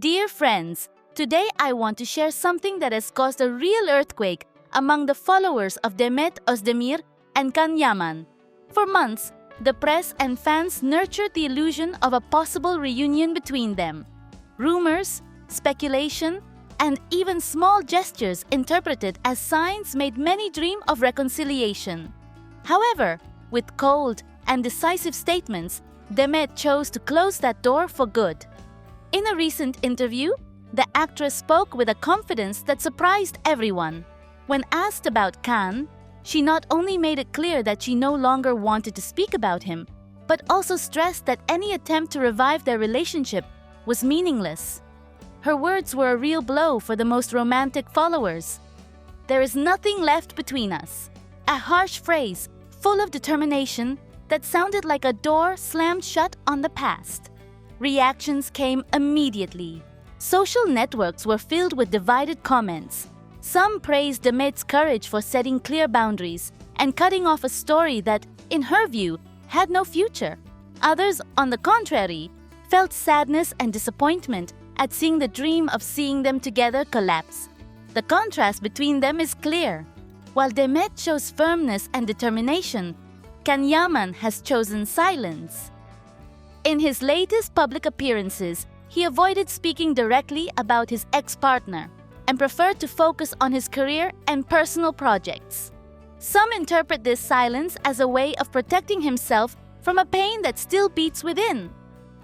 Dear friends, today I want to share something that has caused a real earthquake among the followers of Demet Özdemir and Yaman. For months, the press and fans nurtured the illusion of a possible reunion between them. Rumors, speculation, and even small gestures interpreted as signs made many dream of reconciliation. However, with cold and decisive statements, Demet chose to close that door for good. In a recent interview, the actress spoke with a confidence that surprised everyone. When asked about Can, she not only made it clear that she no longer wanted to speak about him, but also stressed that any attempt to revive their relationship was meaningless. Her words were a real blow for the most romantic followers. "There is nothing left between us." A harsh phrase, full of determination, that sounded like a door slammed shut on the past. Reactions came immediately. Social networks were filled with divided comments. Some praised Demet's courage for setting clear boundaries and cutting off a story that, in her view, had no future. Others, on the contrary, felt sadness and disappointment at seeing the dream of seeing them together collapse. The contrast between them is clear. While Demet shows firmness and determination, Yaman has chosen silence. In his latest public appearances, he avoided speaking directly about his ex-partner and preferred to focus on his career and personal projects. Some interpret this silence as a way of protecting himself from a pain that still beats within.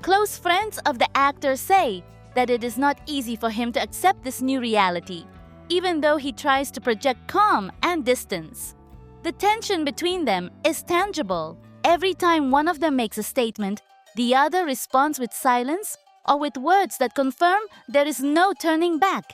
Close friends of the actor say that it is not easy for him to accept this new reality, even though he tries to project calm and distance. The tension between them is tangible. Every time one of them makes a statement, the other responds with silence or with words that confirm there is no turning back.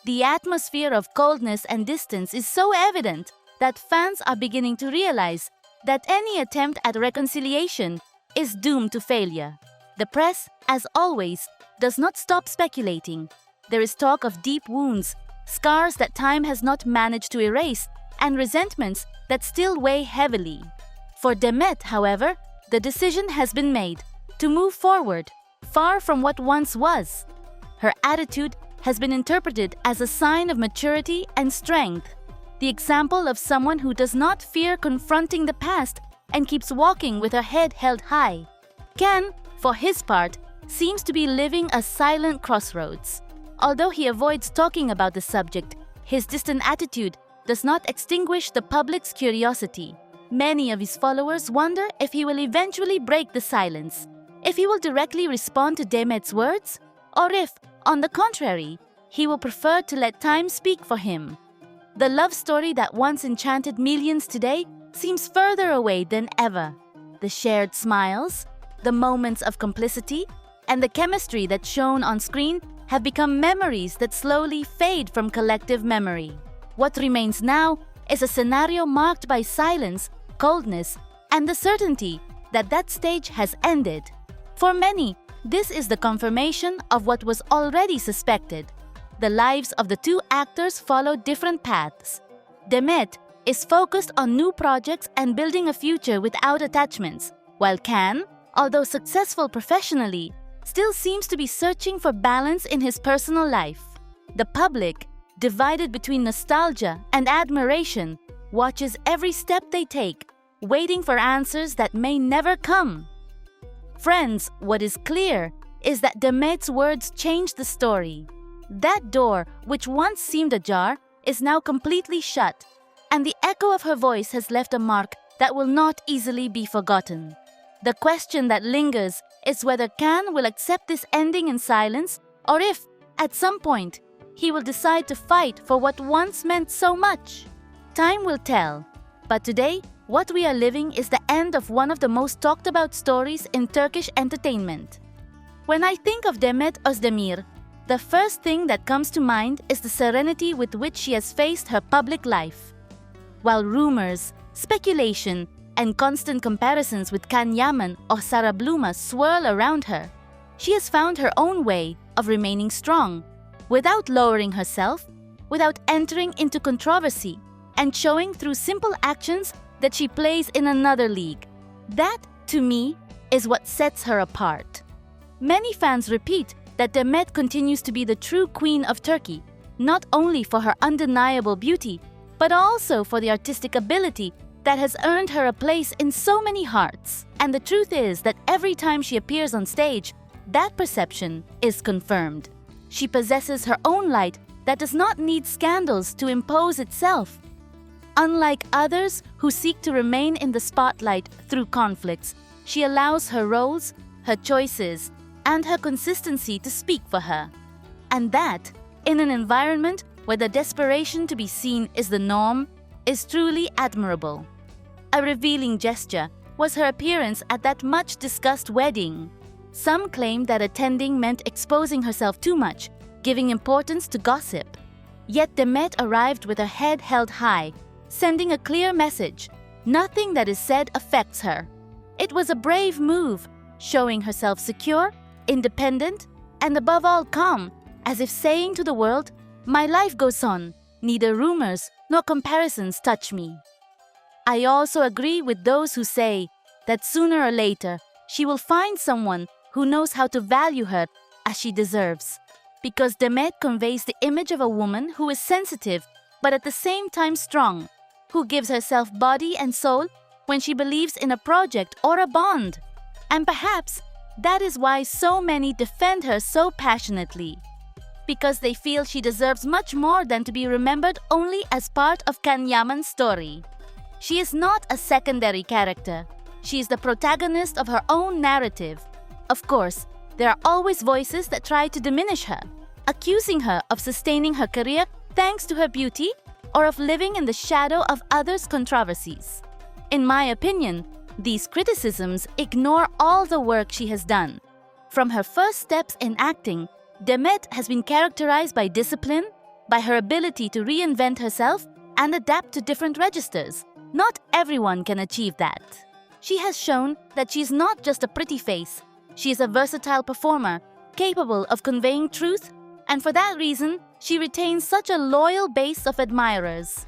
The atmosphere of coldness and distance is so evident that fans are beginning to realize that any attempt at reconciliation is doomed to failure. The press, as always, does not stop speculating. There is talk of deep wounds, scars that time has not managed to erase, and resentments that still weigh heavily. For Demet, however, the decision has been made to move forward, far from what once was. Her attitude has been interpreted as a sign of maturity and strength, the example of someone who does not fear confronting the past and keeps walking with her head held high. Can, for his part, seems to be living a silent crossroads. Although he avoids talking about the subject, his distant attitude does not extinguish the public's curiosity. Many of his followers wonder if he will eventually break the silence, if he will directly respond to Demet's words, or if, on the contrary, he will prefer to let time speak for him. The love story that once enchanted millions today seems further away than ever. The shared smiles, the moments of complicity, and the chemistry that shone on screen have become memories that slowly fade from collective memory. What remains now is a scenario marked by silence, coldness, and the certainty that that stage has ended. For many, this is the confirmation of what was already suspected. The lives of the two actors follow different paths. Demet is focused on new projects and building a future without attachments, while Can, although successful professionally, still seems to be searching for balance in his personal life. The public, divided between nostalgia and admiration, watches every step they take, waiting for answers that may never come. Friends, what is clear is that Demet's words changed the story. That door, which once seemed ajar, is now completely shut, and the echo of her voice has left a mark that will not easily be forgotten. The question that lingers is whether Can will accept this ending in silence, or if, at some point, he will decide to fight for what once meant so much. Time will tell, but today, what we are living is the end of one of the most talked about stories in Turkish entertainment. When I think of Demet Özdemir, the first thing that comes to mind is the serenity with which she has faced her public life. While rumors, speculation, and constant comparisons with Yaman or Sarah Bluma swirl around her, she has found her own way of remaining strong, without lowering herself, without entering into controversy, and showing through simple actions that she plays in another league. That, to me, is what sets her apart. Many fans repeat that Demet continues to be the true queen of Turkey, not only for her undeniable beauty, but also for the artistic ability that has earned her a place in so many hearts. And the truth is that every time she appears on stage, that perception is confirmed. She possesses her own light that does not need scandals to impose itself. Unlike others who seek to remain in the spotlight through conflicts, she allows her roles, her choices, and her consistency to speak for her. And that, in an environment where the desperation to be seen is the norm, is truly admirable. A revealing gesture was her appearance at that much-discussed wedding. Some claimed that attending meant exposing herself too much, giving importance to gossip. Yet Demet arrived with her head held high, sending a clear message. Nothing that is said affects her. It was a brave move, showing herself secure, independent, and above all calm, as if saying to the world, "My life goes on, neither rumors nor comparisons touch me." I also agree with those who say that sooner or later she will find someone who knows how to value her as she deserves. Because Demet conveys the image of a woman who is sensitive but at the same time strong, who gives herself body and soul when she believes in a project or a bond. And perhaps that is why so many defend her so passionately. Because they feel she deserves much more than to be remembered only as part of Yaman's story. She is not a secondary character. She is the protagonist of her own narrative. Of course, there are always voices that try to diminish her, accusing her of sustaining her career thanks to her beauty or of living in the shadow of others' controversies. In my opinion, these criticisms ignore all the work she has done. From her first steps in acting, Demet has been characterized by discipline, by her ability to reinvent herself and adapt to different registers. Not everyone can achieve that. She has shown that she is not just a pretty face. She is a versatile performer, capable of conveying truth, and for that reason, she retains such a loyal base of admirers.